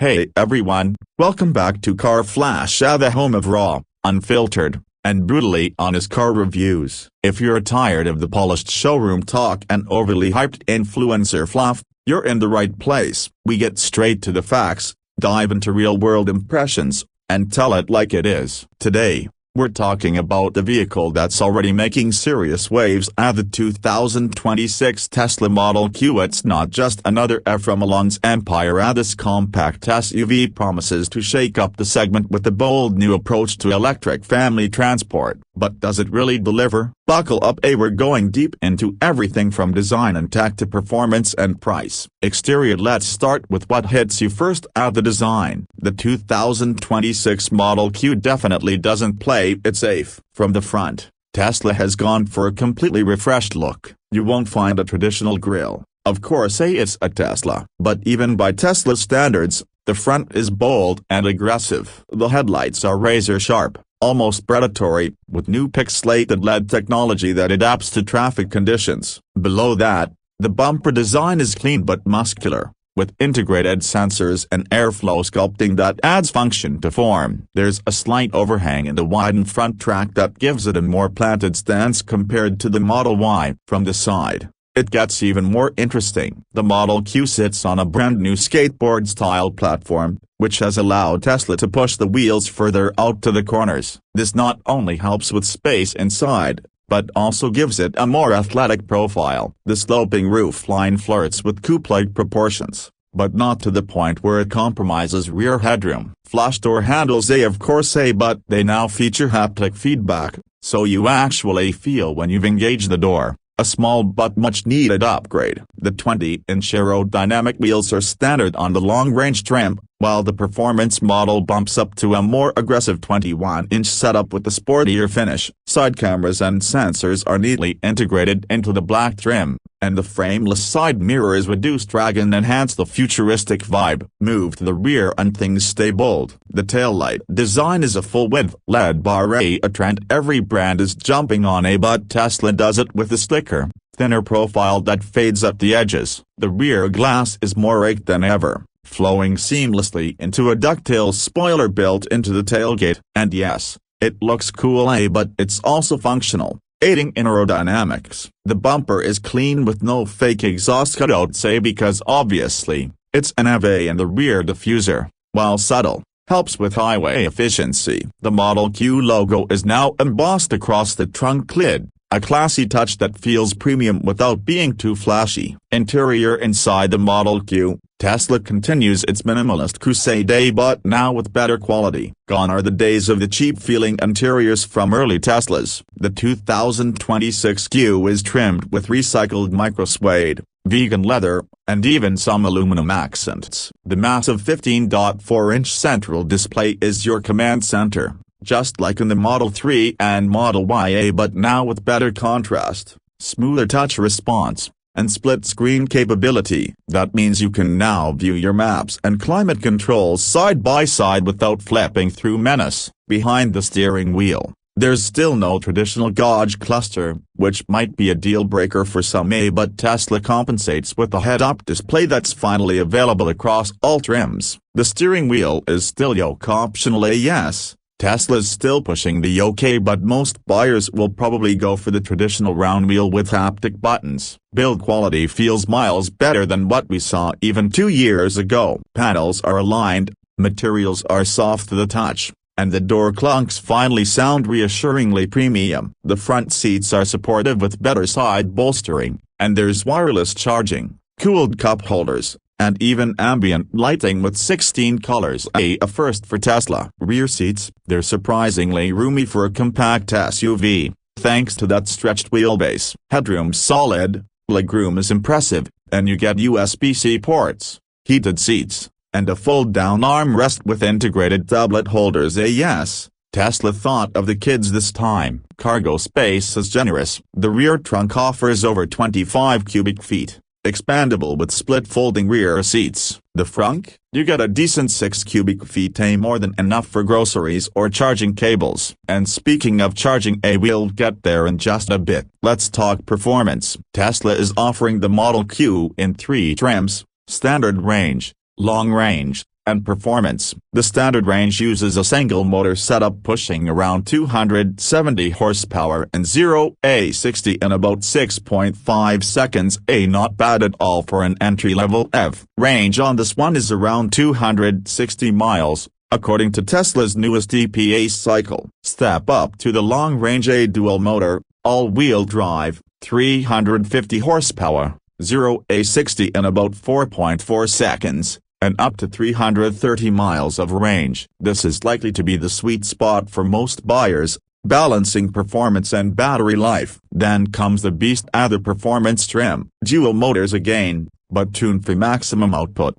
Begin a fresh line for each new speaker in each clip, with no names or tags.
Hey everyone, welcome back to Car Flash, the home of raw, unfiltered, and brutally honest car reviews. If you're tired of the polished showroom talk and overly hyped influencer fluff, you're in the right place. We get straight to the facts, dive into real-world impressions, and tell it like it is. Today, we're talking about the vehicle that's already making serious waves at the 2026 Tesla Model Q. It's not just another F from Elon's empire. This compact SUV promises to shake up the segment with a bold new approach to electric family transport. But does it really deliver? Buckle up, we're going deep into everything from design and tech to performance and price. Exterior. Let's start with what hits you first. The design. The 2026 Model Q definitely doesn't play it safe. From the front, Tesla has gone for a completely refreshed look. You won't find a traditional grille. Of course, it's a Tesla. But even by Tesla standards, the front is bold and aggressive. The headlights are razor sharp, almost predatory, with new pixelated LED technology that adapts to traffic conditions. Below that, the bumper design is clean but muscular, with integrated sensors and airflow sculpting that adds function to form. There's a slight overhang in the widened front track that gives it a more planted stance compared to the Model Y. From the side, it gets even more interesting. The Model Q sits on a brand new skateboard-style platform, which has allowed Tesla to push the wheels further out to the corners. This not only helps with space inside, but also gives it a more athletic profile. The sloping roofline flirts with coupe-like proportions, but not to the point where it compromises rear headroom. Flush door handles, of course, but they now feature haptic feedback, so you actually feel when you've engaged the door. A small but much-needed upgrade. The 20-inch aerodynamic wheels are standard on the long-range trim, while the performance model bumps up to a more aggressive 21-inch setup with a sportier finish. Side cameras and sensors are neatly integrated into the black trim, and the frameless side mirrors reduce drag and enhance the futuristic vibe. Move to the rear and things stay bold. The taillight design is a full-width LED bar, a trend every brand is jumping on, but Tesla does it with a slicker, thinner profile that fades at the edges. The rear glass is more raked than ever, flowing seamlessly into a ducktail spoiler built into the tailgate. And yes, it looks cool, but it's also functional, aiding in aerodynamics. The bumper is clean with no fake exhaust cutouts, because obviously, it's an EV, and the rear diffuser, while subtle, helps with highway efficiency. The Model Q logo is now embossed across the trunk lid, a classy touch that feels premium without being too flashy. Interior. Inside the Model Q, Tesla continues its minimalist crusade, but now with better quality. Gone are the days of the cheap-feeling interiors from early Teslas. The 2026 Q is trimmed with recycled micro-suede, vegan leather, and even some aluminum accents. The massive 15.4-inch central display is your command center, just like in the Model 3 and Model Y, but now with better contrast, smoother touch response, and split-screen capability. That means you can now view your maps and climate controls side by side without flipping through menus. Behind the steering wheel, there's still no traditional gauge cluster, which might be a deal-breaker for some, but Tesla compensates with a head-up display that's finally available across all trims. The steering wheel is still yoke-optional, yes. Tesla's still pushing the yoke, but most buyers will probably go for the traditional round wheel with haptic buttons. Build quality feels miles better than what we saw even 2 years ago. Panels are aligned, materials are soft to the touch, and the door clunks finally sound reassuringly premium. The front seats are supportive with better side bolstering, and there's wireless charging, cooled cup holders, and even ambient lighting with 16 colors, a first for Tesla. Rear seats, they're surprisingly roomy for a compact SUV, thanks to that stretched wheelbase. Headroom's solid, legroom is impressive, and you get USB-C ports, heated seats, and a fold-down armrest with integrated tablet holders. Yes, Tesla thought of the kids this time. Cargo space is generous. The rear trunk offers over 25 cubic feet, expandable with split folding rear seats. The front, you get a decent 6 cubic feet, more than enough for groceries or charging cables. And speaking of charging, we'll get there in just a bit. Let's talk performance. Tesla is offering the Model Q in 3 trims: standard range, long range, and performance. The standard range uses a single motor setup pushing around 270 horsepower and 0-60 in about 6.5 seconds. Not bad at all for an entry-level EV. Range on this one is around 260 miles, according to Tesla's newest EPA cycle. Step up to the long-range dual-motor, all-wheel drive, 350 horsepower, 0-60 in about 4.4 seconds, and up to 330 miles of range. This is likely to be the sweet spot for most buyers, balancing performance and battery life. Then comes the beast at the performance trim. Dual motors again, but tuned for maximum output.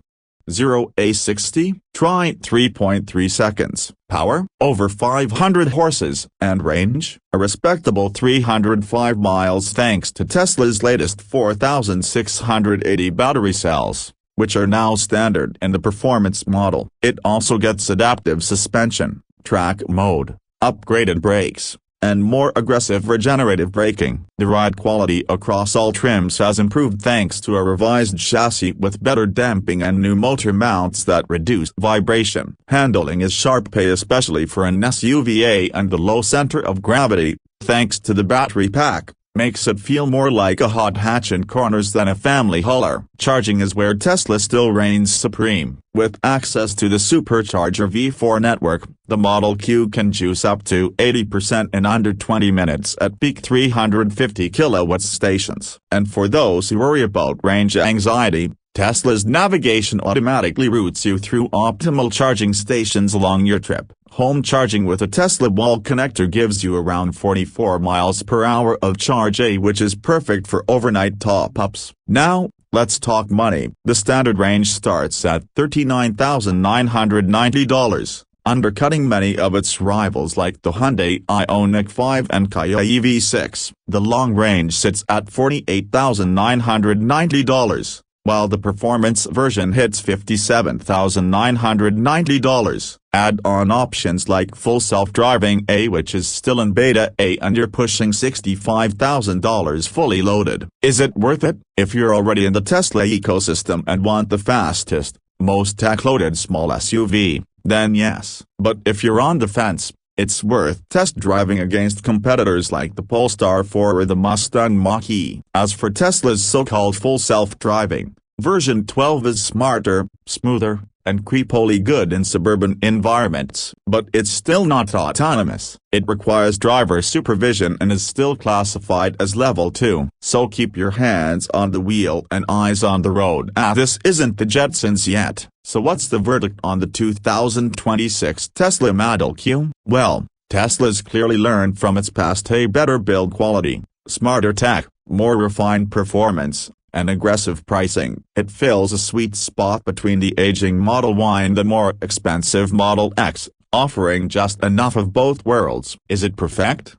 0-60, try 3.3 seconds. Power, over 500 horses, and range, a respectable 305 miles thanks to Tesla's latest 4,680 battery cells, which are now standard in the performance model. It also gets adaptive suspension, track mode, upgraded brakes, and more aggressive regenerative braking. The ride quality across all trims has improved thanks to a revised chassis with better damping and new motor mounts that reduce vibration. Handling is sharp, especially for an SUV, and the low center of gravity, thanks to the battery pack, makes it feel more like a hot hatch in corners than a family hauler. Charging is where Tesla still reigns supreme. With access to the supercharger V4 network, the Model Q can juice up to 80% in under 20 minutes at peak 350 kW stations. And for those who worry about range anxiety, Tesla's navigation automatically routes you through optimal charging stations along your trip. Home charging with a Tesla wall connector gives you around 44 miles per hour of charge, which is perfect for overnight top-ups. Now, let's talk money. The standard range starts at $39,990, undercutting many of its rivals like the Hyundai Ioniq 5 and Kia EV6. The long range sits at $48,990. While the performance version hits $57,990. Add-on options like full self-driving, which is still in beta, and you're pushing $65,000 fully loaded. Is it worth it? If you're already in the Tesla ecosystem and want the fastest, most tech-loaded small SUV, then yes. But if you're on the fence, it's worth test driving against competitors like the Polestar 4 or the Mustang Mach-E. As for Tesla's so-called full self-driving, version 12 is smarter, smoother, and creepily good in suburban environments. But it's still not autonomous. It requires driver supervision and is still classified as level 2. So keep your hands on the wheel and eyes on the road. This isn't the Jetsons yet. So what's the verdict on the 2026 Tesla Model Q? Well, Tesla's clearly learned from its past: better build quality, smarter tech, more refined performance, and aggressive pricing. It fills a sweet spot between the aging Model Y and the more expensive Model X, offering just enough of both worlds. Is it perfect?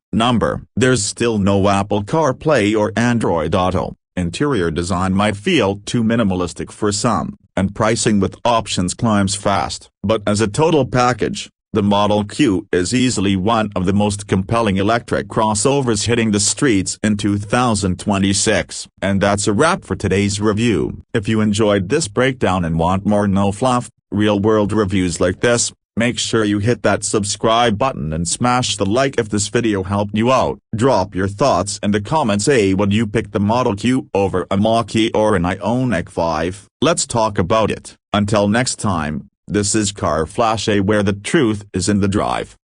There's still no Apple CarPlay or Android Auto. Interior design might feel too minimalistic for some, and pricing with options climbs fast. But as a total package, the Model Q is easily one of the most compelling electric crossovers hitting the streets in 2026. And that's a wrap for today's review. If you enjoyed this breakdown and want more no-fluff, real-world reviews like this, make sure you hit that subscribe button and smash the like if this video helped you out. Drop your thoughts in the comments. Would you pick the Model Q over a Mach-E or an Ioniq 5? Let's talk about it. Until next time, this is Car Flash, where the truth is in the drive.